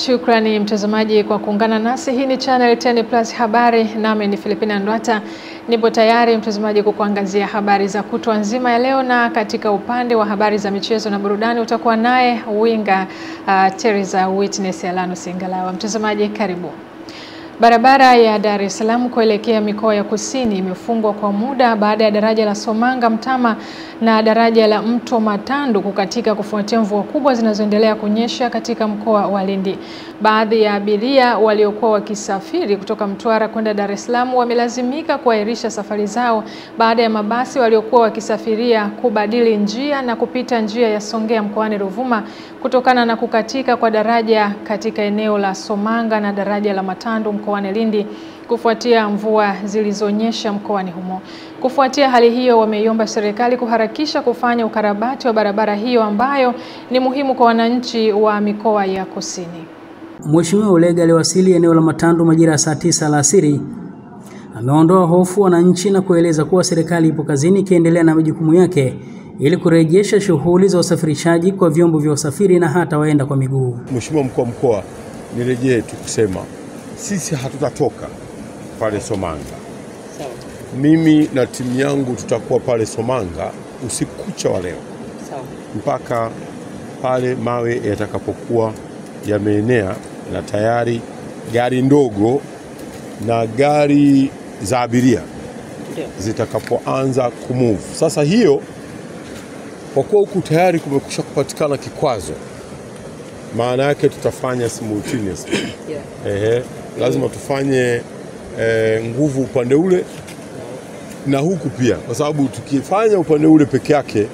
Shukrani mtazamaji kwa kuungana nasi. Hii ni Channel 10 Plus habari, nami ni Filipina Ndwata. Nipo tayari mtazamaji kukuangazia habari za kutwa nzima ya leo, na katika upande wa habari za michezo na burudani utakuwa naye winga Teresa Witness Alano Singalawa. Mtazamaji karibu. Barabara ya Dar es Salaam kuelekea mikoa ya kusini imefungwa kwa muda baada ya daraja la Somanga Mtama na daraja la Mto Matandu kukatika kufuatia mvua kubwa zinazoendelea kunyesha katika mkoa wa Lindi. Baadhi ya abiria waliokuwa wakisafiri kutoka Mtwara kwenda Dar es Salaam wamelazimika kuahirisha safari zao baada ya mabasi waliokuwa wakisafiria kubadili njia na kupita njia ya Songea mkoani Ruvuma kutokana na kukatika kwa daraja katika eneo la Somanga na daraja la Matandu mkoani Lindi kufuatia mvua zilizonyesha mkoani humo. Kufuatia hali hiyo, wameiomba serikali kuharakisha kufanya ukarabati wa barabara hiyo ambayo ni muhimu kwa wananchi wa mikoa ya kusini. Mheshimiwa Ulega aliwasili eneo la Matandu majira ya saa 9 alasiri. Ameondoa hofu wananchi na kueleza kuwa serikali ipo kazini ikiendelea na majukumu yake ili kurejesha shughuli za usafirishaji kwa vyombo vya usafiri na hata waenda kwa miguu. Mheshimiwa mkuu wa mkoa, nirejee tu kusema sisi hatutatoka pale Somanga. Mimi na timu yangu tutakuwa pale Somanga usiku kucha wa leo mpaka pale mawe yatakapokuwa yameenea na tayari gari ndogo na gari za abiria zitakapoanza kumove. Sasa hiyo kwa kuwa huku tayari kumekwisha kupatikana kikwazo, maana yake tutafanya simultaneous. Lazima tufanye nguvu upande ule na huku pia, kwa sababu tukifanya upande ule peke yake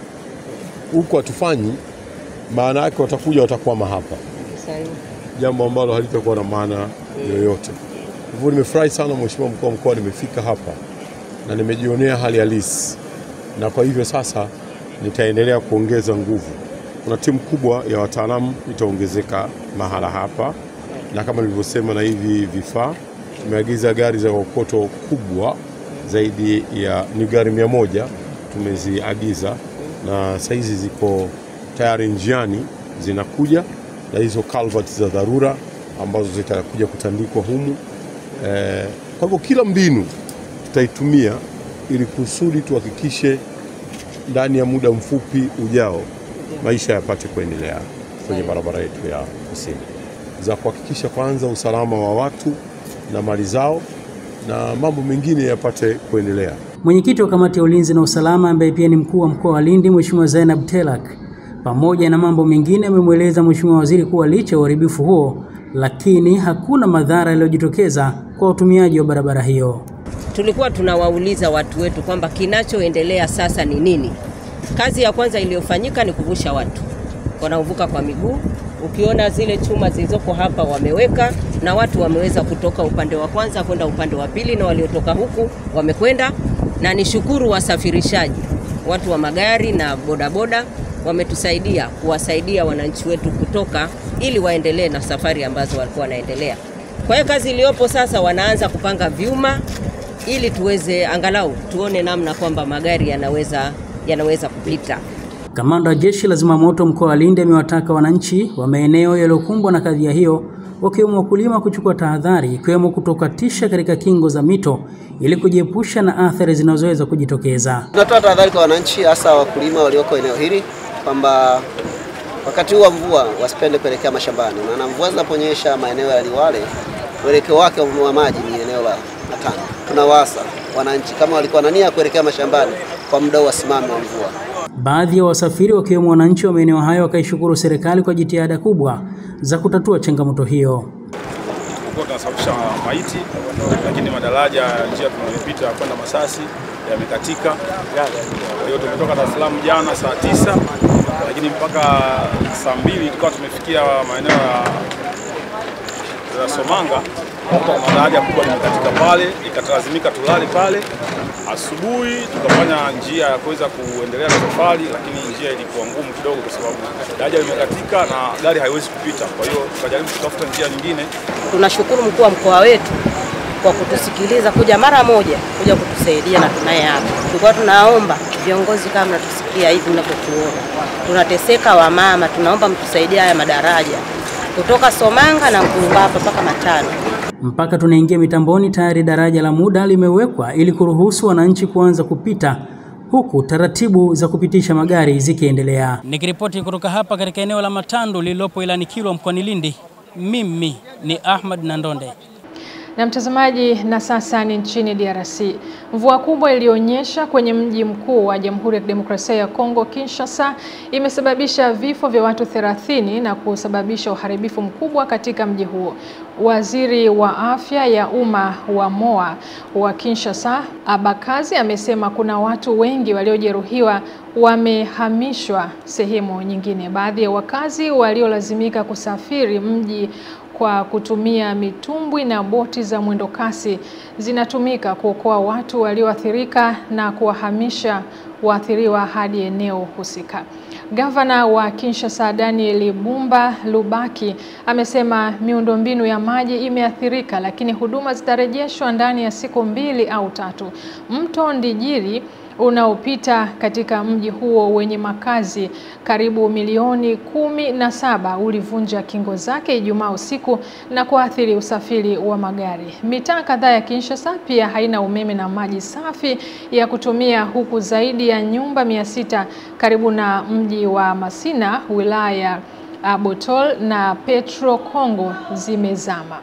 huku hatufanyi, maana yake watakuja watakwama hapa, jambo ambalo halitakuwa na maana yoyote. Hivyo nimefurahi sana Mheshimiwa mkuu wa mkoa, nimefika hapa na nimejionea hali halisi, na kwa hivyo sasa nitaendelea kuongeza nguvu. Kuna timu kubwa ya wataalamu itaongezeka mahala hapa, na kama nilivyosema na hivi vifaa tumeagiza gari za kokoto kubwa zaidi ya ni gari 100 tumeziagiza, na saizi ziko tayari njiani zinakuja, na hizo culverts za dharura ambazo zitakuja kutandikwa humu. Kwa hivyo kila mbinu tutaitumia ili kusudi tuhakikishe ndani ya muda mfupi ujao maisha yapate kuendelea kwenye barabara yetu ya kusini, za kuhakikisha kwanza usalama wa watu na mali zao na mambo mengine yapate kuendelea. Mwenyekiti wa kamati ya ulinzi na usalama ambaye pia ni mkuu wa mkoa wa Lindi Mheshimiwa Zainab Telak, pamoja na mambo mengine, amemweleza Mheshimiwa Waziri kuwa licha ya uharibifu huo lakini hakuna madhara yaliyojitokeza kwa watumiaji wa barabara hiyo. Tulikuwa tunawauliza watu wetu kwamba kinachoendelea sasa ni nini. Kazi ya kwanza iliyofanyika ni kuvusha watu wanaovuka kwa miguu. Ukiona zile chuma zilizoko hapa wameweka, na watu wameweza kutoka upande wa kwanza kwenda upande wa pili, na waliotoka huku wamekwenda. Na nishukuru wasafirishaji, watu wa magari na bodaboda wametusaidia kuwasaidia wananchi wetu kutoka ili waendelee na safari ambazo walikuwa wanaendelea. Kwa hiyo kazi iliyopo sasa, wanaanza kupanga vyuma ili tuweze angalau tuone namna kwamba magari yanaweza kupita. Kamanda wa Jeshi la Zimamoto mkoa wa Lindi amewataka wananchi wa maeneo yaliyokumbwa na kadhia hiyo, wakiwemo wakulima, kuchukua tahadhari ikiwemo kutokatisha katika kingo za mito ili kujiepusha na athari zinazoweza kujitokeza. Tunatoa tahadhari kwa wananchi, hasa wakulima walioko eneo hili, kwamba wakati wa mvua wasipende kuelekea mashambani, maana mvua zinaponyesha maeneo ya Liwale uelekeo wake wa maji ni eneo la Matandu. Tunawaasa wananchi kama walikuwa na nia kuelekea mashambani kwa muda wasimame wa mvua. Baadhi ya wasafiri wakiwemo wananchi wa maeneo hayo wakaishukuru serikali kwa jitihada kubwa za kutatua changamoto hiyo. Tulikuwa tunasafisha maiti, lakini madaraja ya njia tunayopita kwenda Masasi yamekatika. Kwa hiyo tumetoka Dar es Salaam jana saa 9, lakini mpaka saa 2 tulikuwa tumefikia maeneo ya Somanga. Kwa daraja kubwa limekatika pale, ikatazimika tulale pale. Asubuhi tukafanya njia ya kuweza kuendelea na safari, lakini njia ilikuwa ngumu kidogo kwa sababu daraja limekatika na gari haiwezi kupita. Kwa hiyo tukajaribu kutafuta njia nyingine. Tunashukuru mkuu wa mkoa wetu kwa kutusikiliza kuja mara moja kuja kutusaidia, na tunaye hapa. Tulikuwa tunaomba viongozi kama mnatusikia hivi mnapotuona tunateseka wamama, tunaomba mtusaidie haya madaraja kutoka Somanga na Mkulunga hapa mpaka Matano. Mpaka tunaingia mitamboni tayari daraja la muda limewekwa ili kuruhusu wananchi kuanza kupita, huku taratibu za kupitisha magari zikiendelea. Nikiripoti kutoka hapa katika eneo la Matandu lililopo Ilani Kilwa mkoani Lindi, mimi ni Ahmad Nandonde. Na mtazamaji, na sasa ni nchini DRC. Mvua kubwa ilionyesha kwenye mji mkuu wa Jamhuri ya Kidemokrasia ya Kongo, Kinshasa, imesababisha vifo vya watu 30 na kusababisha uharibifu mkubwa katika mji huo. Waziri wa afya ya umma wa MOA wa Kinshasa, Abakazi, amesema kuna watu wengi waliojeruhiwa wamehamishwa sehemu nyingine. Baadhi ya wakazi waliolazimika kusafiri mji kwa kutumia mitumbwi na boti za mwendo kasi zinatumika kuokoa watu walioathirika na kuwahamisha waathiriwa hadi eneo husika. Gavana wa Kinshasa Daniel Bumba Lubaki amesema miundombinu ya maji imeathirika, lakini huduma zitarejeshwa ndani ya siku 2 au 3. Mto Ndijiri unaopita katika mji huo wenye makazi karibu milioni 17 ulivunja kingo zake Ijumaa usiku na kuathiri usafiri wa magari. Mitaa kadhaa ya Kinshasa pia haina umeme na maji safi ya kutumia, huku zaidi ya nyumba 600 karibu na mji wa Masina, wilaya Botol na Petro Kongo zimezama.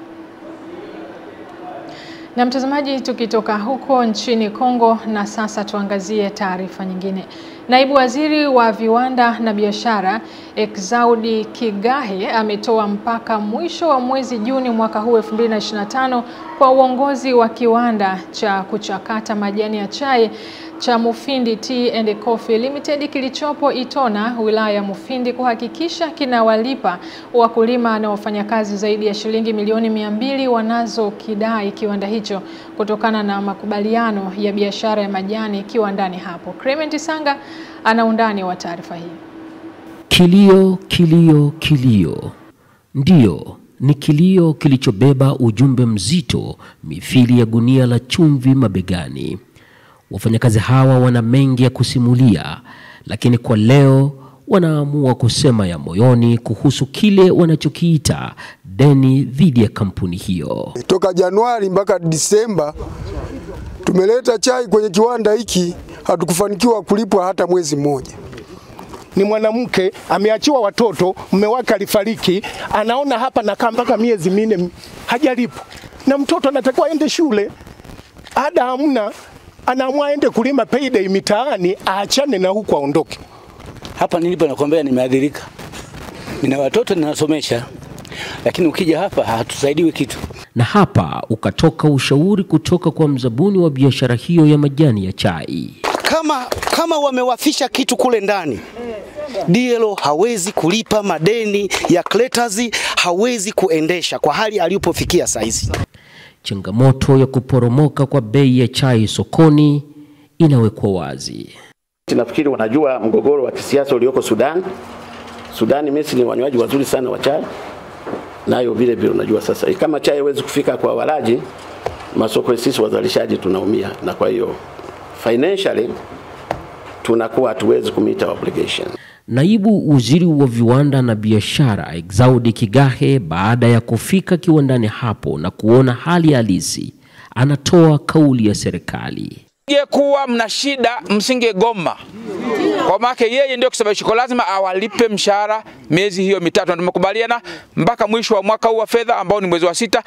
Na mtazamaji, tukitoka huko nchini Kongo na sasa tuangazie taarifa nyingine. Naibu Waziri wa Viwanda na Biashara Exaudi Kigahe ametoa mpaka mwisho wa mwezi Juni mwaka huu 2025 kwa uongozi wa kiwanda cha kuchakata majani ya chai cha Mufindi Tea and Coffee Limited kilichopo Itona, wilaya ya Mufindi, kuhakikisha kinawalipa wakulima na wafanyakazi zaidi ya shilingi milioni 200 wanazokidai kiwanda hicho kutokana na makubaliano ya biashara ya majani kiwandani hapo. Clement Sanga ana undani wa taarifa hii. Kilio, kilio, kilio. Ndiyo, ni kilio kilichobeba ujumbe mzito mithili ya gunia la chumvi mabegani. Wafanyakazi hawa wana mengi ya kusimulia, lakini kwa leo wanaamua kusema ya moyoni kuhusu kile wanachokiita deni dhidi ya kampuni hiyo. Toka Januari mpaka Disemba tumeleta chai kwenye kiwanda hiki, hatukufanikiwa kulipwa hata mwezi mmoja. Ni mwanamke ameachiwa watoto, mume wake alifariki, anaona hapa na mpaka miezi 4 hajalipwa. Na mtoto anatakiwa aende shule, ada hamna, anaamua aende kulima payday mitaani, aachane na huko aondoke. Hapa nilipo nakwambia nimeadhirika. Nina watoto ninasomesha, lakini ukija hapa hatusaidiwi kitu. Na hapa ukatoka ushauri kutoka kwa mzabuni wa biashara hiyo ya majani ya chai. Kama wamewafisha kitu kule ndani, DLO hawezi kulipa madeni ya creditors, hawezi kuendesha kwa hali alipofikia saizi. Changamoto ya kuporomoka kwa bei ya chai sokoni inawekwa wazi. Nafikiri wanajua mgogoro wa kisiasa ulioko Sudan. Sudan, Misri ni wanywaji wazuri sana wa chai. Nayo vile vile unajua sasa kama chai haiwezi kufika kwa walaji, masoko sisi wazalishaji tunaumia, na kwa hiyo financially tunakuwa hatuwezi kumita obligation. Naibu Waziri wa Viwanda na Biashara Exaudi Kigahe, baada ya kufika kiwandani hapo na kuona hali halisi, anatoa kauli ya serikali. Kuwa mna shida msingegoma. Kwa maana yeye ndio kusababisha lazima awalipe mshahara miezi hiyo 3. Tumekubaliana mpaka mwisho wa mwaka huu wa fedha ambao ni mwezi wa 6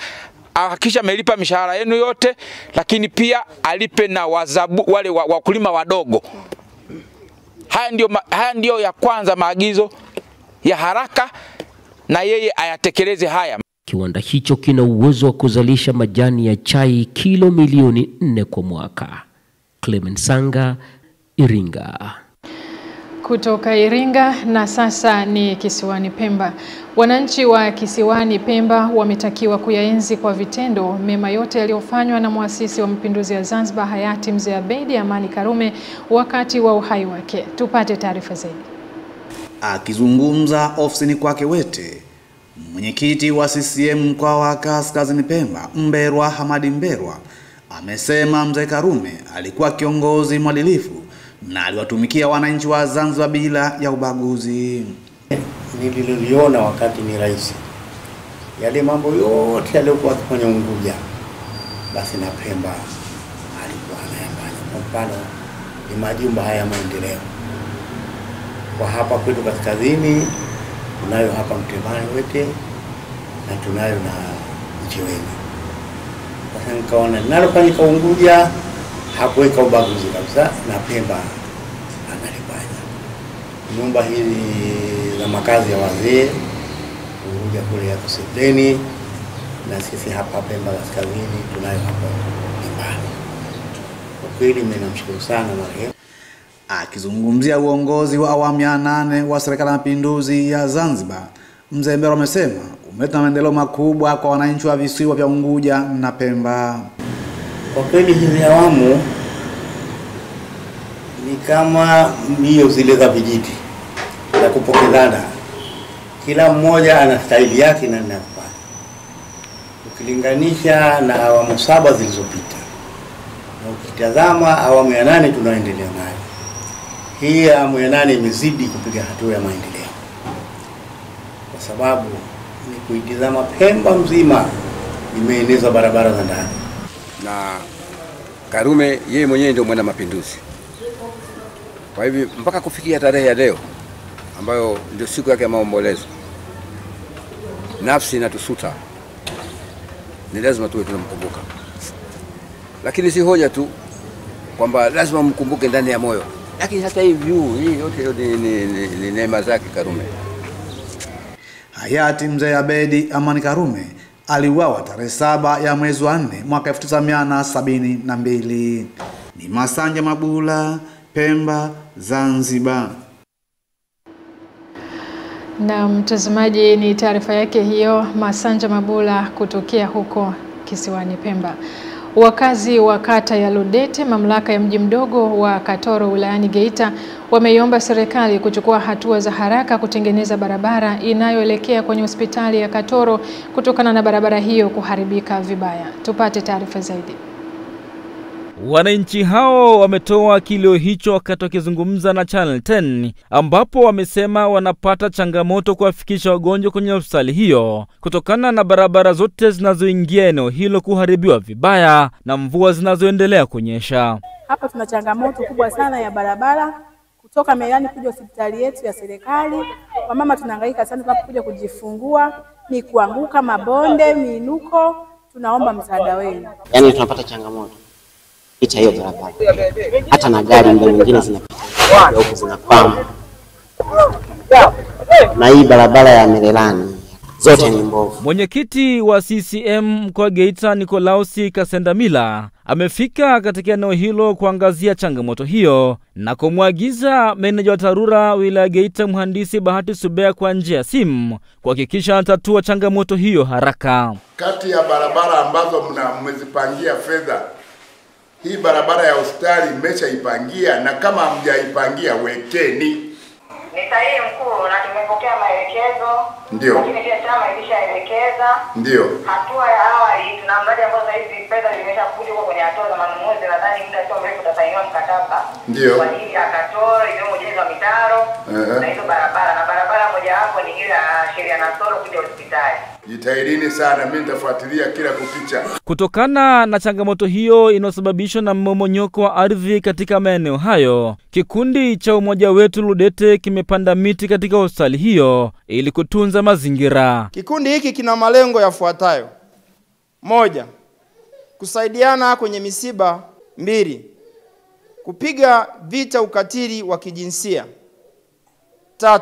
ahakisha amelipa mishahara yenu yote, lakini pia alipe na wazabu wale wakulima wadogo. Haya ndio ya kwanza maagizo ya haraka, na yeye ayatekeleze haya. Kiwanda hicho kina uwezo wa kuzalisha majani ya chai kilo milioni 4 kwa mwaka. Clement Sanga, Iringa. Kutoka Iringa na sasa ni kisiwani Pemba. Wananchi wa kisiwani Pemba wametakiwa kuyaenzi kwa vitendo mema yote yaliyofanywa na muasisi wa mapinduzi ya Zanzibar hayati Mzee Abeid Amani Karume wakati wa uhai wake. Tupate taarifa zaidi. Akizungumza ofisini kwake Wete, mwenyekiti wa CCM mkoa wa Kaskazini Pemba, Mberwa Hamadi Mberwa, amesema Mzee Karume alikuwa kiongozi mwadilifu na aliwatumikia wananchi wa Zanzibar bila ya ubaguzi. Nililiona wakati ni rais yale mambo yote yaliyokuwa yakifanya Unguja, basi na Pemba alikuwa anayafanya. Kwa mfano ni majumba haya ya maendeleo. Kwa hapa kwetu kaskazini tunayo hapa Mtemani Wete na tunayo na Mcheweni. Sasa nikaona linalofanyika Unguja hakuweka ubaguzi kabisa, na Pemba analifanya. Nyumba hizi za makazi ya wazee Unguja kule ya Kusepleni, na sisi hapa Pemba kaskazini tunayo hapa nyumbani. Kwa kweli mimi namshukuru sana marehemu. Akizungumzia uongozi wa awamu ya 8 wa serikali ya mapinduzi ya Zanzibar, Mzee Mbero amesema umeleta maendeleo makubwa kwa wananchi wa visiwa vya Unguja na Pemba. Kwa kweli hizi awamu ni kama mbio zile za vijiti za kupokezana, kila mmoja ana staili yake na nafasi. Ukilinganisha na awamu 7 zilizopita, na ukitazama awamu ya 8 tunaendelea nayo, hii awamu ya 8 imezidi kupiga hatua ya maendeleo, kwa sababu ni kuitizama Pemba mzima imeeneza barabara za ndani. Na Karume yeye mwenyewe ndio mwana mapinduzi. Kwa hivyo mpaka kufikia tarehe ya leo ambayo ndio siku yake ya maombolezo, nafsi inatusuta, ni lazima tuwe tunamkumbuka. Lakini si hoja tu kwamba lazima mkumbuke ndani ya moyo, lakini hata hii yote ni neema zake Karume. Hayati Mzee Abedi Amani Karume aliuawa tarehe 7 ya mwezi wa 4 mwaka 1972. Ni Masanja Mabula, Pemba, Zanzibar. Na mtazamaji, ni taarifa yake hiyo Masanja Mabula kutokea huko kisiwani Pemba. Wakazi wa kata ya Ludete, mamlaka ya mji mdogo wa Katoro wilayani Geita, wameiomba serikali kuchukua hatua za haraka kutengeneza barabara inayoelekea kwenye hospitali ya Katoro kutokana na barabara hiyo kuharibika vibaya. Tupate taarifa zaidi. Wananchi hao wametoa kilio hicho wakati wakizungumza na Channel 10, ambapo wamesema wanapata changamoto kuwafikisha wagonjwa kwenye hospitali hiyo kutokana na barabara zote zinazoingia eneo hilo kuharibiwa vibaya na mvua zinazoendelea kunyesha. Hapa tuna changamoto kubwa sana ya barabara kutoka Merani kuja hospitali yetu ya serikali. Wamama tunahangaika sana tunapokuja kujifungua, ni kuanguka mabonde, minuko. Tunaomba msaada wenu. Yaani tunapata changamoto pita hiyo barabara, hata na gari nyingine zinapita huko zinakwama, na hii barabara ya Merelani zote ni mbovu. Mwenyekiti wa CCM mkoa Geita Nikolausi Kasendamila amefika katika eneo hilo kuangazia changamoto hiyo na kumwagiza meneja wa TARURA wilaya Geita Mhandisi Bahati Subea kwa njia ya simu kuhakikisha anatatua changamoto hiyo haraka. Kati ya barabara ambazo mmezipangia fedha, hii barabara ya hospitali mmeshaipangia, na kama hamjaipangia wekeni. Ni sahihi mkuu, na tumepokea maelekezo. Ndio. Lakini pia chama ilishaelekeza. Ndio. Hatua ya awali tuna mradi ambao sasa hivi fedha zimeshakuja kwenye hatua za manunuzi, nadhani muda sio mrefu tutasainiwa mkataba. Ndio. Kwa ajili ya Katoro ile ujenzi wa mitaro na hizo barabara, na barabara moja hapo ni ile ya Sheria Nasoro kuja hospitali. Jitahidini sana, mimi nitafuatilia kila kupicha. Kutokana na changamoto hiyo inayosababishwa na mmomonyoko wa ardhi katika maeneo hayo, kikundi cha Umoja Wetu Ludete kimepanda miti katika hospitali hiyo ili kutunza mazingira. Kikundi hiki kina malengo yafuatayo: 1. Kusaidiana kwenye misiba. 2. Kupiga vita ukatili wa kijinsia. 3.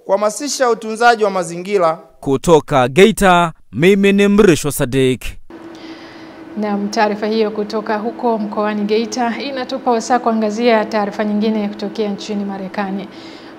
Kuhamasisha utunzaji wa mazingira. Kutoka Geita, mimi ni Mrisho Sadik. Na taarifa hiyo kutoka huko mkoani Geita inatupa wasaa kuangazia taarifa nyingine kutokea nchini Marekani.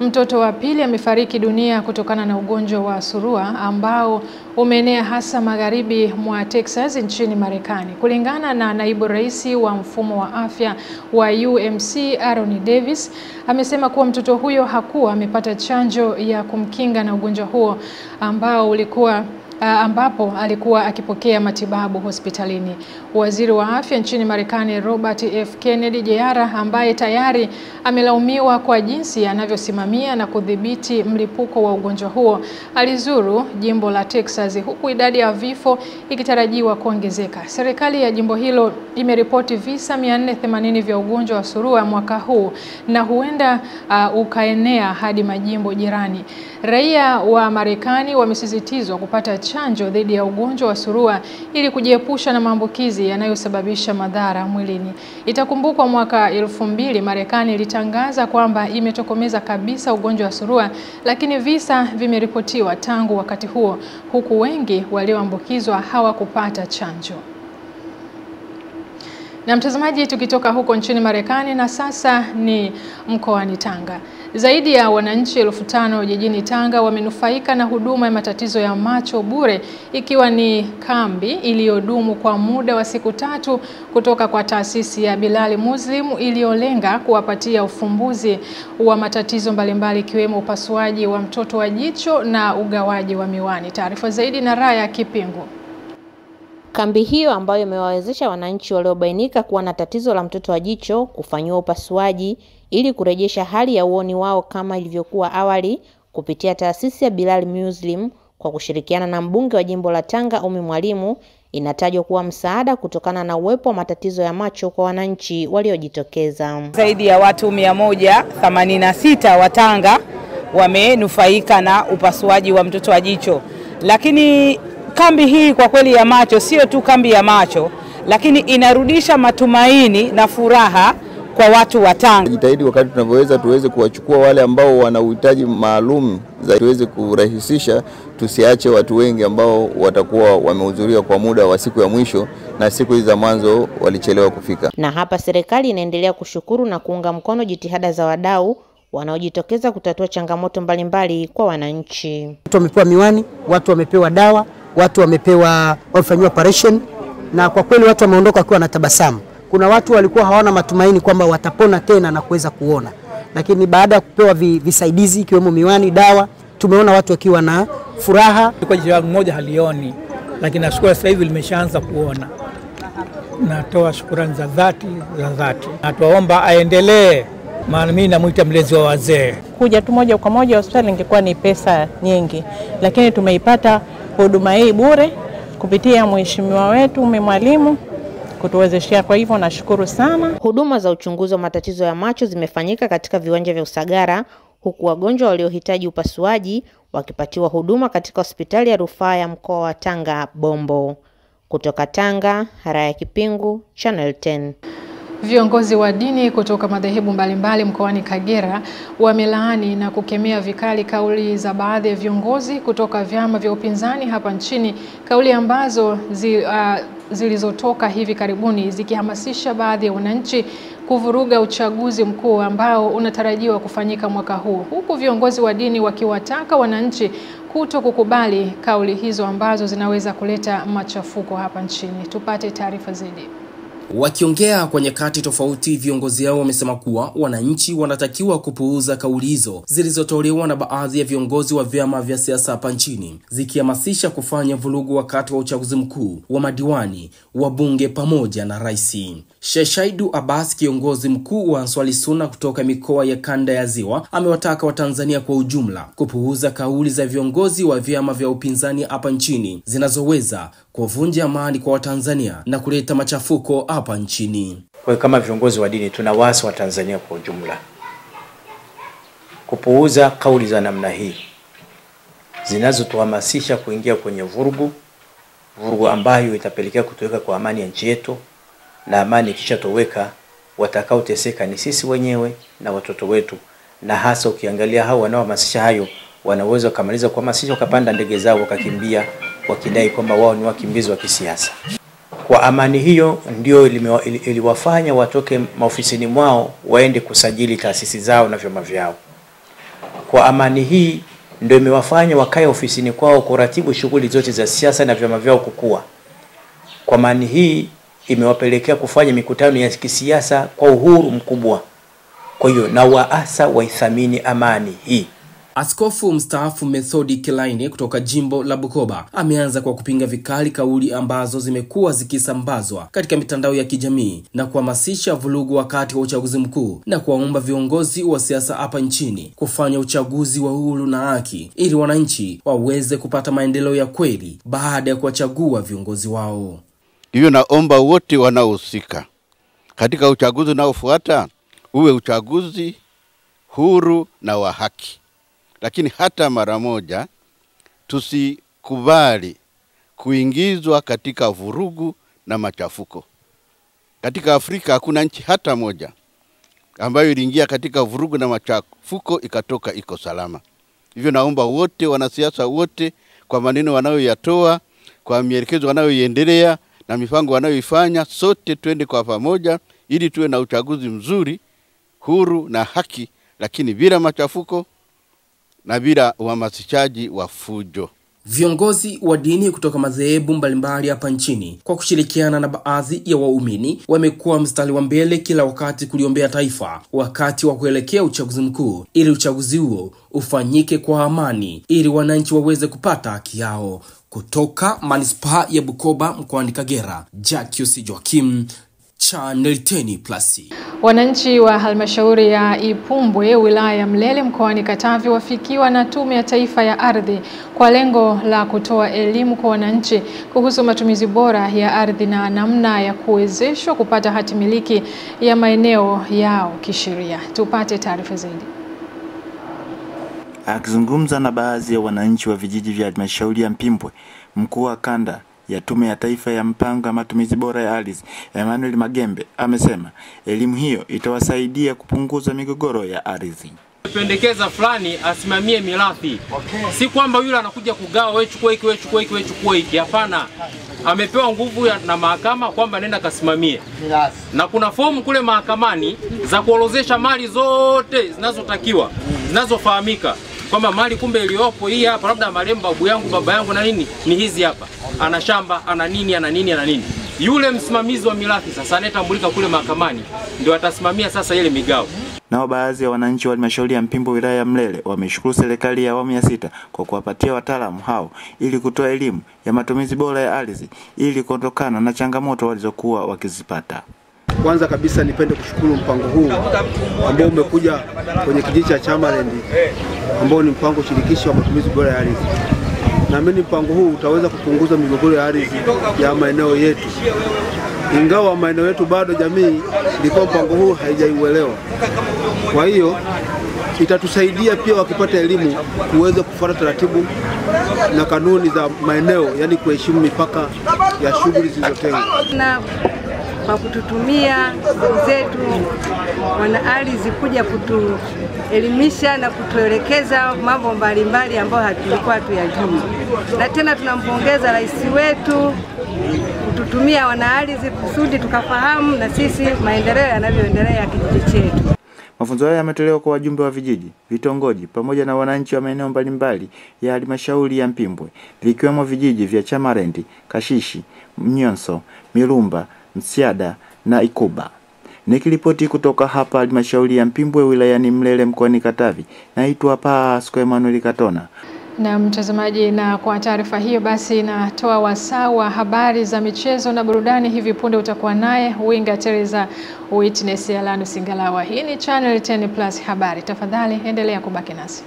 Mtoto wa pili amefariki dunia kutokana na ugonjwa wa surua ambao umeenea hasa magharibi mwa Texas nchini Marekani. Kulingana na naibu rais wa mfumo wa afya wa UMC Aaron Davis, amesema kuwa mtoto huyo hakuwa amepata chanjo ya kumkinga na ugonjwa huo ambao ulikuwa ambapo alikuwa akipokea matibabu hospitalini. Waziri wa afya nchini Marekani Robert F. Kennedy Jr. ambaye tayari amelaumiwa kwa jinsi anavyosimamia na kudhibiti mlipuko wa ugonjwa huo alizuru jimbo la Texas, huku idadi ya vifo ikitarajiwa kuongezeka. Serikali ya jimbo hilo imeripoti visa 480 vya ugonjwa wa surua mwaka huu na huenda ukaenea hadi majimbo jirani. Raia wa Marekani wamesisitizwa kupata chanjo dhidi ya ugonjwa wa surua ili kujiepusha na maambukizi yanayosababisha madhara mwilini. Itakumbukwa mwaka 2000 Marekani ilitangaza kwamba imetokomeza kabisa ugonjwa wa surua, lakini visa vimeripotiwa tangu wakati huo, huku wengi walioambukizwa hawakupata chanjo. Na mtazamaji, tukitoka huko nchini Marekani na sasa ni mkoani Tanga. Zaidi ya wananchi 5,000 jijini Tanga wamenufaika na huduma ya matatizo ya macho bure, ikiwa ni kambi iliyodumu kwa muda wa siku 3 kutoka kwa taasisi ya Bilal Muslim iliyolenga kuwapatia ufumbuzi wa matatizo mbalimbali ikiwemo upasuaji wa mtoto wa jicho na ugawaji wa miwani. Taarifa zaidi na Raya Kipingu. Kambi hiyo ambayo imewawezesha wananchi waliobainika kuwa na tatizo la mtoto wa jicho kufanyiwa upasuaji ili kurejesha hali ya uoni wao kama ilivyokuwa awali kupitia taasisi ya Bilal Muslim kwa kushirikiana na mbunge wa jimbo la Tanga Umi Mwalimu, inatajwa kuwa msaada kutokana na uwepo wa matatizo ya macho kwa wananchi waliojitokeza. Zaidi ya watu 186 wa Tanga wamenufaika na upasuaji wa mtoto wa jicho. Lakini kambi hii kwa kweli ya macho sio tu kambi ya macho, lakini inarudisha matumaini na furaha kwa watu wa Tanga. Jitahidi wakati tunavyoweza tuweze kuwachukua wale ambao wana uhitaji maalum za tuweze kurahisisha, tusiache watu wengi ambao watakuwa wamehudhuria kwa muda wa siku ya mwisho na siku hizi za mwanzo walichelewa kufika. Na hapa serikali inaendelea kushukuru na kuunga mkono jitihada za wadau wanaojitokeza kutatua changamoto mbalimbali kwa wananchi. Watu wamepewa miwani, watu wamepewa dawa, watu wamefanywa operation, na kwa kweli watu wameondoka wakiwa na tabasamu. Kuna watu walikuwa hawana matumaini kwamba watapona tena na kuweza kuona, lakini baada ya kupewa visaidizi ikiwemo miwani, dawa, tumeona watu wakiwa na furaha. Kwa jicho moja halioni, lakini nashukuru sasa hivi limeshaanza kuona. Natoa shukrani za dhati. Na tuomba aendelee, maana mimi namuita mlezi wa wazee. Kuja tu moja kwa moja hospitali ingekuwa ni pesa nyingi, lakini tumeipata huduma hii bure kupitia mheshimiwa wetu Umi Mwalimu kutuwezeshia. Kwa hivyo nashukuru sana. Huduma za uchunguzi wa matatizo ya macho zimefanyika katika viwanja vya Usagara, huku wagonjwa waliohitaji upasuaji wakipatiwa huduma katika hospitali ya rufaa ya mkoa wa Tanga Bombo. Kutoka Tanga, Raya Kipingu, Channel 10. Viongozi wa dini kutoka madhehebu mbalimbali mkoani Kagera wamelaani na kukemea vikali kauli za baadhi ya viongozi kutoka vyama vya upinzani hapa nchini, kauli ambazo zilizotoka hivi karibuni zikihamasisha baadhi ya wananchi kuvuruga uchaguzi mkuu ambao unatarajiwa kufanyika mwaka huu, huku viongozi wa dini wakiwataka wananchi kuto kukubali kauli hizo ambazo zinaweza kuleta machafuko hapa nchini. Tupate taarifa zaidi. Wakiongea kwa nyakati tofauti, viongozi hao wamesema kuwa wananchi wanatakiwa kupuuza kauli hizo zilizotolewa na baadhi ya viongozi wa vyama vya siasa hapa nchini, zikihamasisha kufanya vurugu wakati wa uchaguzi mkuu wa madiwani, wabunge pamoja na rais. Sheikh Shaidu Abbas, kiongozi mkuu wa Answari Sunna kutoka mikoa ya Kanda ya Ziwa, amewataka Watanzania kwa ujumla kupuuza kauli za viongozi wa vyama vya upinzani hapa nchini zinazoweza kuvunja amani kwa Watanzania na kuleta machafuko hapa nchini. Kwa kama viongozi wa dini tunawasa wa Tanzania kwa ujumla kupuuza kauli za namna hii zinazotuhamasisha kuingia kwenye vurugu ambayo itapelekea kutoweka kwa amani ya nchi yetu, na amani ikishatoweka watakaoteseka ni sisi wenyewe na watoto wetu. Na hasa ukiangalia hao wanaohamasisha hayo wanaweza kumaliza kuhamasisha wakapanda ndege zao wakakimbia wakidai kwamba wao ni wakimbizi wa kisiasa. Kwa amani hiyo ndio iliwafanya watoke maofisini mwao waende kusajili taasisi zao na vyama vyao. Kwa amani hii ndio imewafanya wakae ofisini kwao kuratibu shughuli zote za siasa na vyama vyao kukua. Kwa amani hii imewapelekea kufanya mikutano ya kisiasa kwa uhuru mkubwa. Kwa hiyo na waasa waithamini amani hii Askofu mstaafu Methodi Kilaini kutoka jimbo la Bukoba ameanza kwa kupinga vikali kauli ambazo zimekuwa zikisambazwa katika mitandao ya kijamii na kuhamasisha vurugu wakati wa uchaguzi mkuu, na kuwaomba viongozi wa siasa hapa nchini kufanya uchaguzi wa huru na haki ili wananchi waweze kupata maendeleo ya kweli baada ya kuwachagua viongozi wao. Hivyo naomba wote wanaohusika katika uchaguzi unaofuata uwe uchaguzi huru na wa haki. Lakini hata mara moja tusikubali kuingizwa katika vurugu na machafuko. Katika Afrika hakuna nchi hata moja ambayo iliingia katika vurugu na machafuko ikatoka iko salama. Hivyo naomba wote, wanasiasa wote, kwa maneno wanayoyatoa, kwa mielekezo wanayoiendelea na mipango wanayoifanya, sote twende kwa pamoja ili tuwe na uchaguzi mzuri, huru na haki, lakini bila machafuko na bila uhamasishaji wa fujo. Viongozi wa dini kutoka madhehebu mbalimbali hapa nchini kwa kushirikiana na baadhi ya waumini wamekuwa mstari wa mbele kila wakati kuliombea taifa wakati wa kuelekea uchaguzi mkuu, ili uchaguzi huo ufanyike kwa amani ili wananchi waweze kupata haki yao. Kutoka manispaa ya Bukoba mkoani Kagera, Jacques Joakim, Channel 10+. Wananchi wa halmashauri ya Ipumbwe wilaya ya Mlele mkoani Katavi wafikiwa na Tume ya Taifa ya Ardhi kwa lengo la kutoa elimu kwa wananchi kuhusu matumizi bora ya ardhi na namna ya kuwezeshwa kupata hati miliki ya maeneo yao kisheria. Tupate taarifa zaidi. Akizungumza na baadhi ya wananchi wa vijiji vya halmashauri ya Mpimbwe, mkuu wa kanda ya Tume ya Taifa ya Mpango ya Matumizi Bora ya Ardhi, Emmanuel Magembe, amesema elimu hiyo itawasaidia kupunguza migogoro ya ardhi. Pendekeza fulani asimamie mirathi. Si kwamba yule anakuja kugawa wewe chukua hiki, wewe chukua hiki, wewe chukua hiki. Hapana. Amepewa nguvu na mahakama kwamba nenda kasimamie. Na kuna fomu kule mahakamani za kuorozesha mali zote zinazotakiwa, zinazofahamika. Kwamba mali kumbe iliyopo hii hapa, labda marembo babu yangu, baba yangu na nini, ni hizi hapa. Ana shamba, ana nini, ana nini, ana nini. Yule msimamizi wa mirathi sasa anayetambulika kule mahakamani ndio atasimamia sasa ile migao. Nao baadhi ya wananchi wa halmashauri ya Mpimbwe wilaya ya Mlele wameshukuru serikali ya awamu ya 6 kwa kuwapatia wataalamu hao ili kutoa elimu ya matumizi bora ya ardhi ili kuondokana na changamoto walizokuwa wakizipata. Kwanza kabisa nipende kushukuru mpango huu ambao umekuja kwenye kijiji cha Chamarendi, ambao ni mpango shirikishi wa matumizi bora ya ardhi. Naamini mpango huu utaweza kupunguza migogoro ya ardhi ya maeneo yetu. Ingawa maeneo yetu bado jamii ilikuwa mpango huu haijaielewa. Kwa hiyo itatusaidia pia wakipata elimu kuweza kufuata taratibu na kanuni za maeneo, yani kuheshimu mipaka ya shughuli zilizotengwa. Na kwa kututumia zetu wana ardhi kuja kutuelimisha na kutuelekeza mambo mbalimbali ambayo hatulikuwa hatuyajui. Na tena tunampongeza rais wetu kututumia wana ardhi kusudi tukafahamu na sisi maendeleo yanavyoendelea ya kijiji chetu. Mafunzo haya yametolewa kwa wajumbe wa vijiji, vitongoji pamoja na wananchi wa maeneo mbalimbali ya halmashauri ya Mpimbwe, vikiwemo vijiji vya Chamarendi, Kashishi, Mnyonso, Mirumba, Msiada na Ikuba. Nikiripoti kutoka hapa halmashauri ya Mpimbwe wilayani Mlele mkoani Katavi, naitwa Pasco Emmanuel Katona. Na mtazamaji, na kwa taarifa hiyo basi natoa wasaa wa habari za michezo na burudani. Hivi punde utakuwa naye winga Teresa Witness Alano Singalawa. Hii ni Channel 10+ habari. Tafadhali endelea kubaki nasi.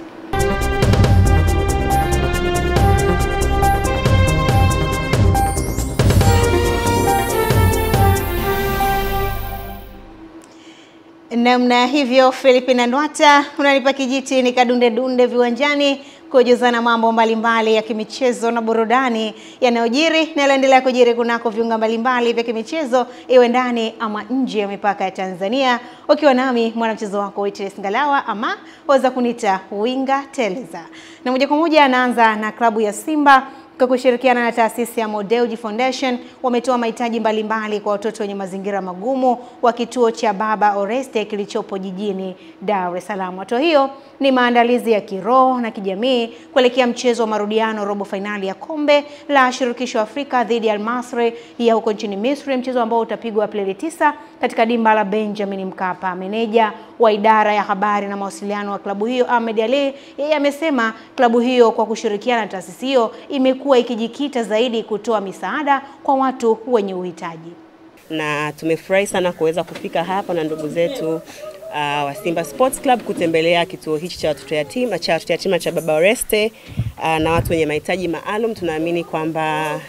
Namna hivyo Filipina Ndwata unanipa kijiti ni kadunde dunde viwanjani kujuzana mambo mbalimbali ya kimichezo na burudani yanayojiri na yanaendelea kujiri kunako viunga mbalimbali vya kimichezo iwe ndani ama nje ya mipaka ya Tanzania. Ukiwa nami mwanamchezo wako Witness Ngalawa ama waweza kunita winga Teresa. Na moja kwa moja anaanza na klabu ya Simba kwa kushirikiana na taasisi ya Modeuji Foundation wametoa mahitaji mbalimbali kwa watoto wenye mazingira magumu wa kituo cha Baba Oreste kilichopo jijini Dar es Salaam. Hatua hiyo ni maandalizi ya kiroho na kijamii kuelekea mchezo wa marudiano robo finali ya kombe la shirikisho Afrika dhidi ya Al Masry ya huko nchini Misri, mchezo ambao utapigwa Aprili 9 katika dimba la Benjamin Mkapa. Meneja wa idara ya habari na mawasiliano wa klabu hiyo Ahmed Ali, yeye amesema klabu hiyo kwa kushirikiana na taasisi hiyo imekuwa ikijikita zaidi kutoa misaada kwa watu wenye uhitaji. Na tumefurahi sana kuweza kufika hapa na ndugu zetu wa Simba Sports Club kutembelea kituo hichi cha watoto yatima cha Baba Oreste na watu wenye mahitaji maalum. Tunaamini kwamba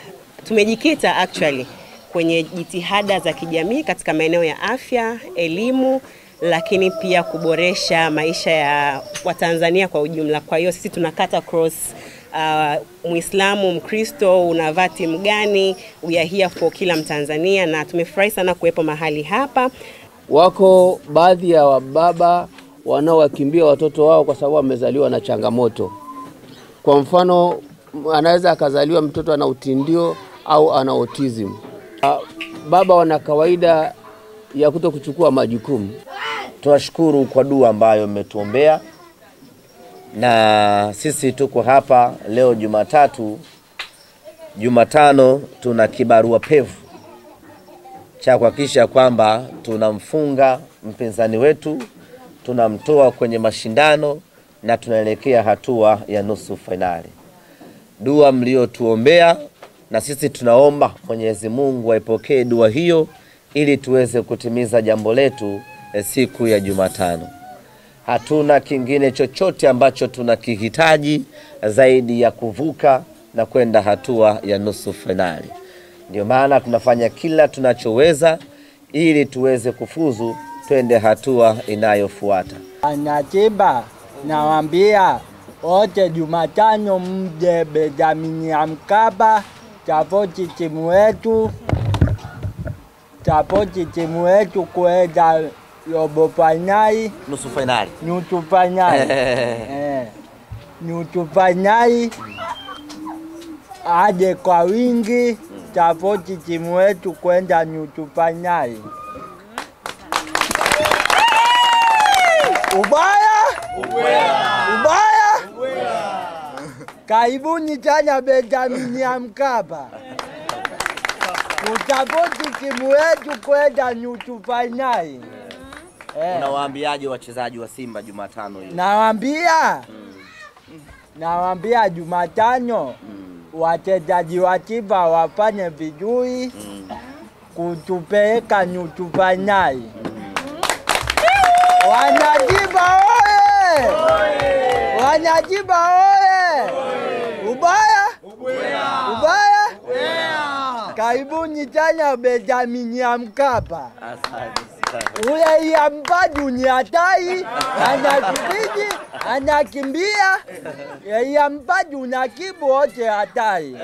tumejikita actually kwenye jitihada za kijamii katika maeneo ya afya, elimu, lakini pia kuboresha maisha ya Watanzania kwa ujumla. Kwa hiyo sisi tunakata cross Muislamu, Mkristo, unavaa timu gani, we are here for kila Mtanzania, na tumefurahi sana kuwepo mahali hapa. Wako baadhi ya wababa wanaowakimbia watoto wao kwa sababu wamezaliwa na changamoto. Kwa mfano, anaweza akazaliwa mtoto ana utindio au ana autism. Baba wana kawaida ya kutokuchukua majukumu. Tunashukuru kwa dua ambayo mmetuombea, na sisi tuko hapa leo Jumatatu. Jumatano tuna kibarua pevu cha kuhakikisha kwamba tunamfunga mpinzani wetu, tunamtoa kwenye mashindano na tunaelekea hatua ya nusu finali. Dua mliotuombea, na sisi tunaomba Mwenyezi Mungu aipokee dua hiyo ili tuweze kutimiza jambo letu siku ya Jumatano. Hatuna kingine chochote ambacho tunakihitaji zaidi ya kuvuka na kwenda hatua ya nusu finali. Ndio maana tunafanya kila tunachoweza ili tuweze kufuzu twende hatua inayofuata. Anatiba nawaambia wote Jumatano mje Benjamin ya Mkapa, tapoti timu wetu kuenda robo finali, nusu finali. Nusu finali aje kwa wingi, tapoti timu wetu kwenda nusu finali. Ubaya. Karibuni tena Benjamin ya Mkapa. Tutapoti timu yetu kwenda nusu finali. Unawaambiaje wachezaji wa Simba Jumatano hiyo? Nawaambia Jumatano wachezaji wa Simba wafanye vizuri kutupeleka nusu finali. Wanajiba oye! Wanajiba oye! Ubaya? Karibuni tena Benjamin ya Mkapa. Ule ya Mpadu ni hatari, anakibidi, anakimbia, ya Mpadu na Kibu wote hatari.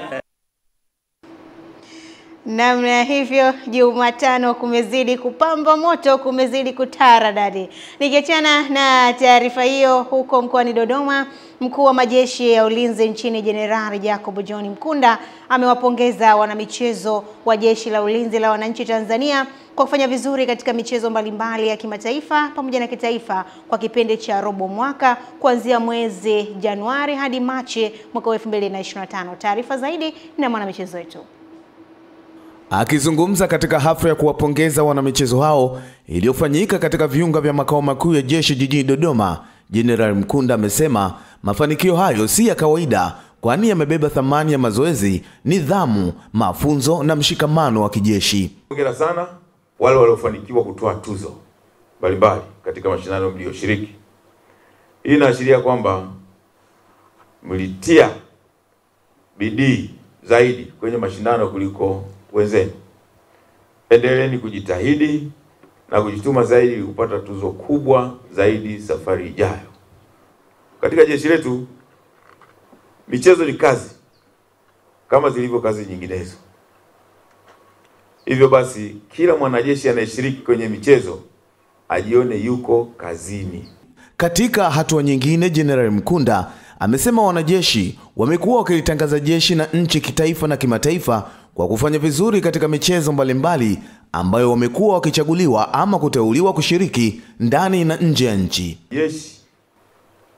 Namna hivyo Jumatano kumezidi kupamba moto, kumezidi kutaradadi. Nikiachana na taarifa hiyo, huko mkoani Dodoma, mkuu wa majeshi ya ulinzi nchini Jenerali Jacob John Mkunda amewapongeza wanamichezo wa Jeshi la Ulinzi la Wananchi Tanzania kwa kufanya vizuri katika michezo mbalimbali ya kimataifa pamoja na kitaifa kwa kipindi cha robo mwaka kuanzia mwezi Januari hadi Machi mwaka 2025. Taarifa zaidi na mwanamichezo wetu. Akizungumza katika hafla ya kuwapongeza wanamichezo hao iliyofanyika katika viunga vya makao makuu ya jeshi jijini Dodoma, Jenerali Mkunda amesema mafanikio hayo si ya kawaida, kwani yamebeba thamani ya mazoezi, nidhamu, mafunzo na mshikamano wa kijeshi. Hongera sana wale waliofanikiwa kutoa tuzo mbalimbali katika mashindano mlioshiriki. Hii inaashiria kwamba mlitia bidii zaidi kwenye mashindano kuliko wenzenu. Endeleeni kujitahidi na kujituma zaidi kupata tuzo kubwa zaidi safari ijayo. Katika jeshi letu, michezo ni kazi kama zilivyo kazi nyinginezo. Hivyo basi, kila mwanajeshi anayeshiriki kwenye michezo ajione yuko kazini. Katika hatua nyingine, Jenerali Mkunda amesema wanajeshi wamekuwa wakilitangaza jeshi na nchi kitaifa na kimataifa kwa kufanya vizuri katika michezo mbalimbali ambayo wamekuwa wakichaguliwa ama kuteuliwa kushiriki ndani na nje ya nchi. Jeshi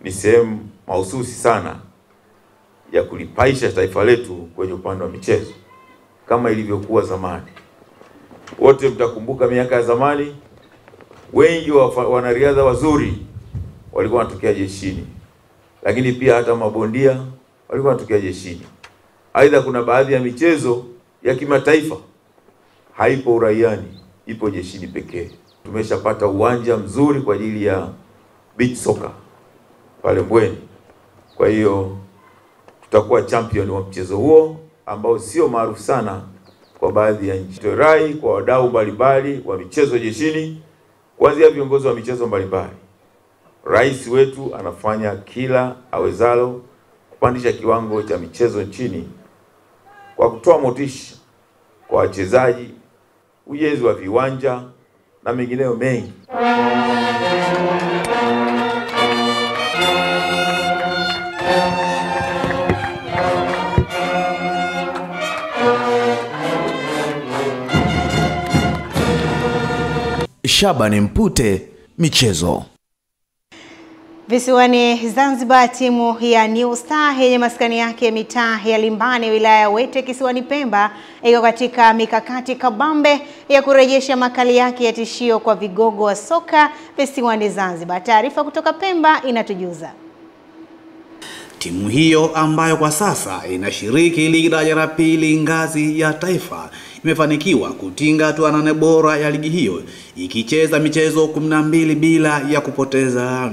ni sehemu mahususi sana ya kulipaisha taifa letu kwenye upande wa michezo kama ilivyokuwa zamani. Wote mtakumbuka miaka ya zamani wengi wa wanariadha wazuri walikuwa wanatokea jeshini, lakini pia hata mabondia walikuwa wanatokea jeshini. Aidha, kuna baadhi ya michezo ya kimataifa haipo uraiani, ipo jeshini pekee. Tumeshapata uwanja mzuri kwa ajili ya beach soccer pale Mbweni. Kwa hiyo tutakuwa champion wa mchezo huo ambao sio maarufu sana kwa baadhi ya nchi. Rai kwa wadau mbalimbali wa michezo jeshini, kuanzia viongozi wa michezo mbalimbali. Rais wetu anafanya kila awezalo kupandisha kiwango cha michezo nchini kwa kutoa motisha kwa wachezaji, ujenzi wa viwanja na mengineyo mengi. Shabani Mpute, michezo. Visiwani Zanzibar, timu ya New Star yenye maskani yake mitaa ya Limbani, wilaya ya Wete, kisiwani Pemba, iko katika mikakati kabambe ya kurejesha makali yake ya tishio kwa vigogo wa soka visiwani Zanzibar. Taarifa kutoka Pemba inatujuza. Timu hiyo ambayo kwa sasa inashiriki ligi daraja la pili ngazi ya taifa imefanikiwa kutinga hatua 8 bora ya ligi hiyo, ikicheza michezo 12 bila ya kupoteza.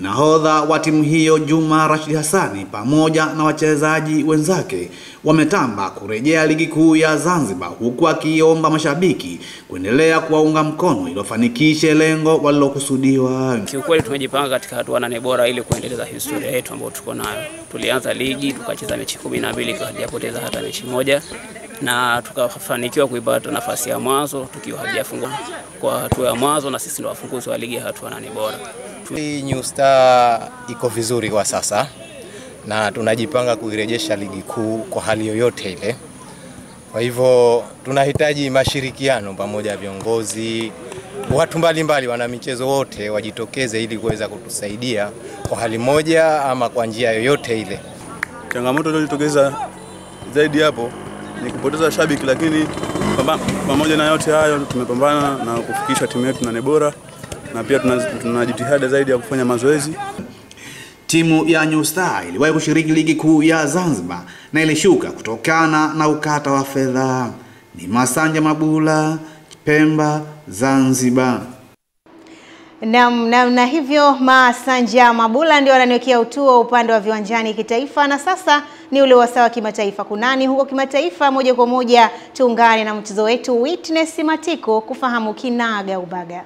Nahodha wa timu hiyo Juma Rashid Hassani pamoja na wachezaji wenzake wametamba kurejea ligi kuu ya Zanzibar, huku akiomba mashabiki kuendelea kuwaunga mkono ili wafanikishe lengo walilokusudiwa. Kiukweli tumejipanga katika hatua 8 bora ili kuendeleza historia yetu ambayo tuko nayo. Tulianza ligi tukacheza mechi 12 hatujapoteza hata mechi moja, na tukafanikiwa kuipata nafasi ya mwanzo tukiwa hatujafunga kwa hatua ya mwanzo, na sisi ndio wafunguzi wa ligi ya hatua 8 bora. New Star iko vizuri kwa sasa na tunajipanga kuirejesha ligi kuu kwa hali yoyote ile. Kwa hivyo tunahitaji mashirikiano pamoja na viongozi, watu mbalimbali, wana michezo wote wajitokeze ili kuweza kutusaidia kwa hali moja ama kwa njia yoyote ile. Changamoto iliyojitokeza zaidi hapo ni kupoteza shabiki, lakini pamoja na yote hayo tumepambana na kufikisha timu yetu 8 bora, na pia tuna jitihada zaidi ya kufanya mazoezi. Timu ya New Star iliwahi kushiriki ligi kuu ya Zanzibar na ilishuka kutokana na ukata wa fedha. Ni Masanja Mabula, Pemba, Zanzibar. Na hivyo Masanja Mabula ndio ananiwekea utuo upande wa viwanjani kitaifa, na sasa ni ule wasawa kimataifa. Kunani huko kimataifa? Moja kwa moja tuungane na mchezo wetu Witness Matiko kufahamu kinaga ubaga.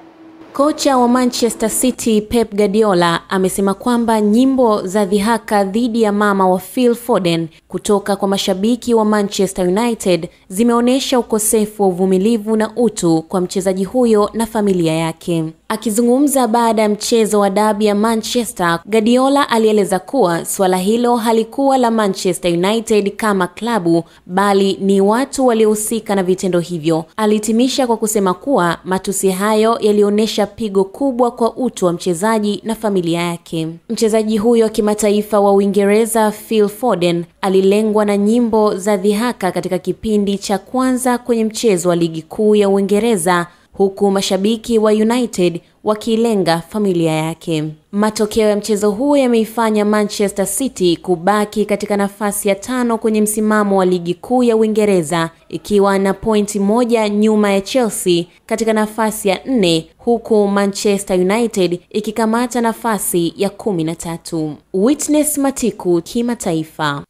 Kocha wa Manchester City Pep Guardiola amesema kwamba nyimbo za dhihaka dhidi ya mama wa Phil Foden kutoka kwa mashabiki wa Manchester United zimeonyesha ukosefu wa uvumilivu na utu kwa mchezaji huyo na familia yake. Akizungumza baada ya mchezo wa dabi ya Manchester, Guardiola alieleza kuwa swala hilo halikuwa la Manchester United kama klabu, bali ni watu waliohusika na vitendo hivyo. Alihitimisha kwa kusema kuwa matusi hayo yalionyesha pigo kubwa kwa utu wa mchezaji na familia yake. Mchezaji huyo kimataifa wa Uingereza Phil Foden alilengwa na nyimbo za dhihaka katika kipindi cha kwanza kwenye mchezo wa ligi kuu ya Uingereza, huku mashabiki wa United wakilenga familia yake. Matokeo ya mchezo huo yameifanya Manchester City kubaki katika nafasi ya 5 kwenye msimamo wa ligi kuu ya Uingereza, ikiwa na pointi 1 nyuma ya Chelsea katika nafasi ya 4, huku Manchester United ikikamata nafasi ya 13. Witness Matiku, kimataifa.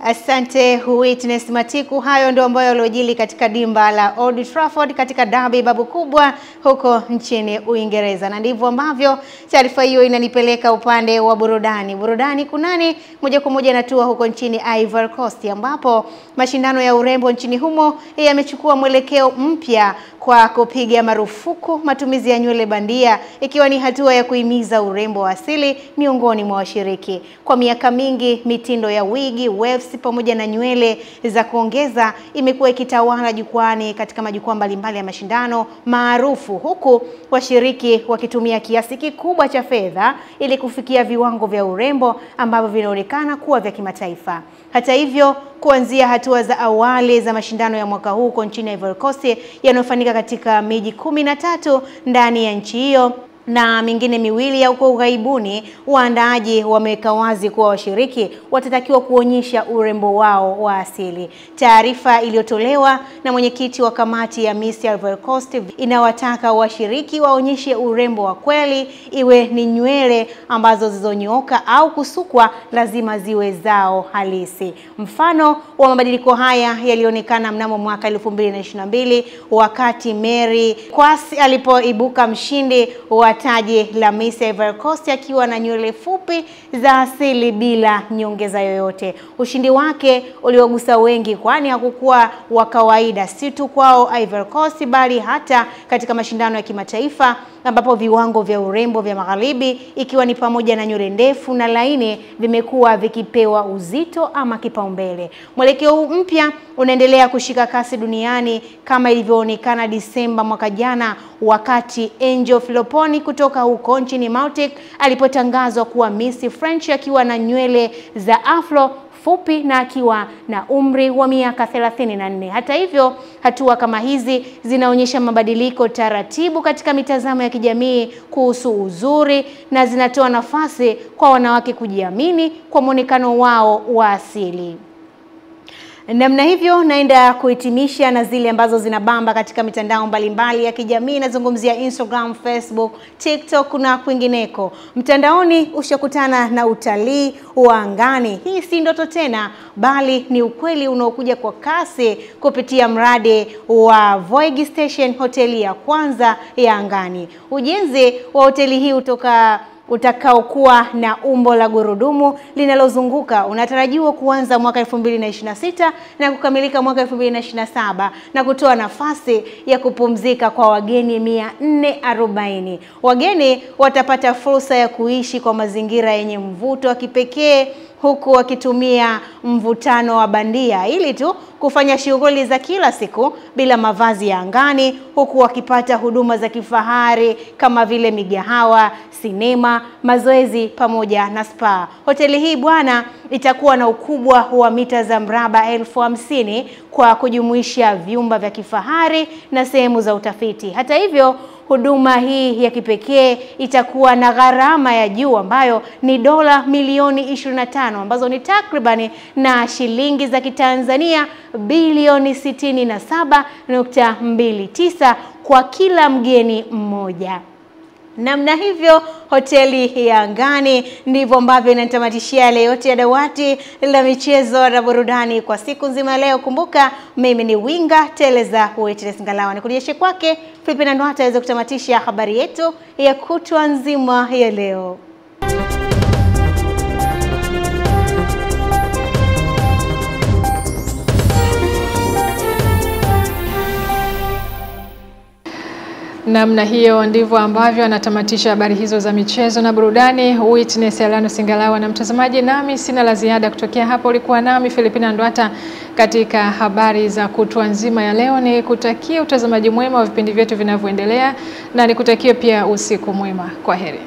Asante Witness Matiku. Hayo ndio ambayo yalojili katika dimba la Old Trafford katika derby babu kubwa huko nchini Uingereza. Na ndivyo ambavyo taarifa hiyo inanipeleka upande wa burudani. Burudani kunani? Moja kwa moja natua huko nchini Ivory Coast, ambapo mashindano ya urembo nchini humo yamechukua mwelekeo mpya kwa kupiga marufuku matumizi ya nywele bandia, ikiwa ni hatua ya kuhimiza urembo wa asili miongoni mwa washiriki. Kwa miaka mingi mitindo ya wigi, waves pamoja na nywele za kuongeza imekuwa ikitawala jukwani katika majukwaa mbalimbali ya mashindano maarufu, huku washiriki wakitumia kiasi kikubwa cha fedha ili kufikia viwango vya urembo ambavyo vinaonekana kuwa vya kimataifa. Hata hivyo, kuanzia hatua za awali za mashindano ya mwaka huu huko nchini Ivory Coast yanayofanyika katika miji 13 ndani ya nchi hiyo na mingine miwili ya huko ughaibuni. Waandaaji wameweka wazi kuwa washiriki watatakiwa kuonyesha urembo wao wa asili. Taarifa iliyotolewa na mwenyekiti wa kamati ya Miss Ivory Coast inawataka washiriki waonyeshe urembo wa kweli, iwe ni nywele ambazo zilizonyooka au kusukwa lazima ziwe zao halisi. Mfano wa mabadiliko haya yalionekana mnamo mwaka 2022 wakati Mary Kwasi alipoibuka mshindi wa taji la Miss Ivory Coast akiwa na nywele fupi za asili bila nyongeza yoyote. Ushindi wake uliogusa wengi kwani hakukuwa wa kawaida si tu kwao Ivory Coast bali hata katika mashindano ya kimataifa ambapo viwango vya urembo vya magharibi ikiwa ni pamoja na nywele ndefu na laini vimekuwa vikipewa uzito ama kipaumbele. Mwelekeo huu mpya unaendelea kushika kasi duniani kama ilivyoonekana Disemba mwaka jana wakati Angel Filoponi kutoka huko nchini Malta alipotangazwa kuwa Miss French akiwa na nywele za afro fupi na akiwa na umri wa miaka 34. Hata hivyo, hatua kama hizi zinaonyesha mabadiliko taratibu katika mitazamo ya kijamii kuhusu uzuri na zinatoa nafasi kwa wanawake kujiamini kwa muonekano wao wa asili. Namna hivyo naenda kuhitimisha na zile ambazo zinabamba katika mitandao mbalimbali ya kijamii. Nazungumzia Instagram, Facebook, TikTok na kwingineko. Mtandaoni ushakutana na utalii wa angani. Hii si ndoto tena bali ni ukweli unaokuja kwa kasi kupitia mradi wa Voyage Station, hoteli ya kwanza ya angani. Ujenzi wa hoteli hii utakaokuwa na umbo la gurudumu linalozunguka unatarajiwa kuanza mwaka 2026 na kukamilika mwaka 2027 na kutoa nafasi ya kupumzika kwa wageni 440. Wageni watapata fursa ya kuishi kwa mazingira yenye mvuto wa kipekee huku wakitumia mvutano wa bandia ili tu kufanya shughuli za kila siku bila mavazi ya angani, huku wakipata huduma za kifahari kama vile migahawa, sinema, mazoezi pamoja na spa. Hoteli hii bwana itakuwa na ukubwa wa mita za mraba 50,000 kwa kujumuisha vyumba vya kifahari na sehemu za utafiti. Hata hivyo, huduma hii ya kipekee itakuwa na gharama ya juu ambayo ni dola milioni 25 ambazo ni takribani na shilingi za Kitanzania bilioni 67.29 kwa kila mgeni mmoja. Namna hivyo hoteli ya angani ndivyo ambavyo inatamatishia yale yote ya dawati la michezo na burudani kwa siku nzima leo. Kumbuka mimi ni Winga Teleza Witness Ngalawa. Nikurejeshe kwake Filipina Ndwata aweze kutamatisha habari yetu ya kutwa nzima ya leo. Namna hiyo ndivyo ambavyo anatamatisha habari hizo za michezo na burudani. Witness Alano Singalawa na mtazamaji, nami sina la ziada kutokea hapo. Ulikuwa nami Filipina Ndwata katika habari za kutwa nzima ya leo. Ni kutakia utazamaji mwema wa vipindi vyetu vinavyoendelea na nikutakie pia usiku mwema. Kwaheri.